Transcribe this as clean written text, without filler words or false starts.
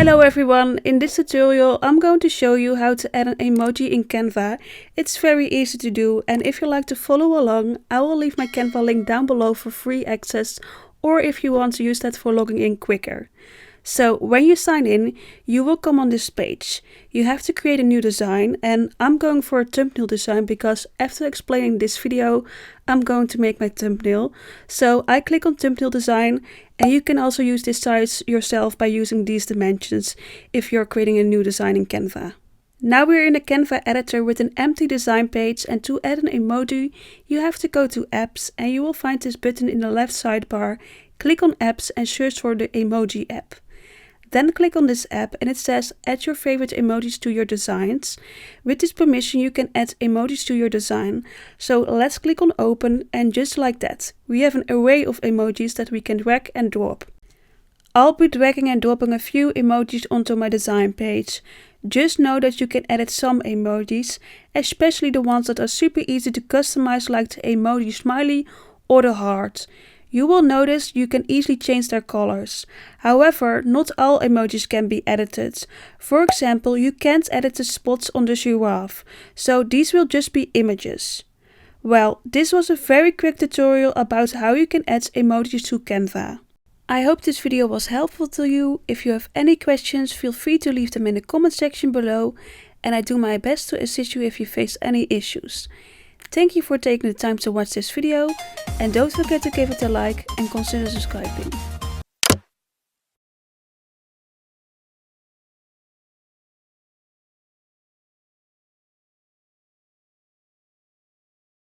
Hello everyone, in this tutorial I'm going to show you how to add an emoji in Canva. It's very easy to do, and if you like to follow along, I will leave my Canva link down below for free access, or if you want to use that for logging in quicker. So when you sign in, you will come on this page. You have to create a new design, and I'm going for a thumbnail design because after explaining this video, I'm going to make my thumbnail. So I click on thumbnail design, and you can also use this size yourself by using these dimensions if you're creating a new design in Canva. Now we're in the Canva editor with an empty design page, and to add an emoji, you have to go to apps and you will find this button in the left sidebar. Click on apps and search for the emoji app. Then click on this app and it says add your favorite emojis to your designs. With this permission you can add emojis to your design. So let's click on open, and just like that, we have an array of emojis that we can drag and drop. I'll be dragging and dropping a few emojis onto my design page. Just know that you can edit some emojis, especially the ones that are super easy to customize, like the emoji smiley or the heart. You will notice you can easily change their colors. However, not all emojis can be edited. For example, you can't edit the spots on the giraffe, so these will just be images. Well, this was a very quick tutorial about how you can add emojis to Canva. I hope this video was helpful to you. If you have any questions, feel free to leave them in the comment section below, and I do my best to assist you if you face any issues. Thank you for taking the time to watch this video, and don't forget to give it a like and consider subscribing.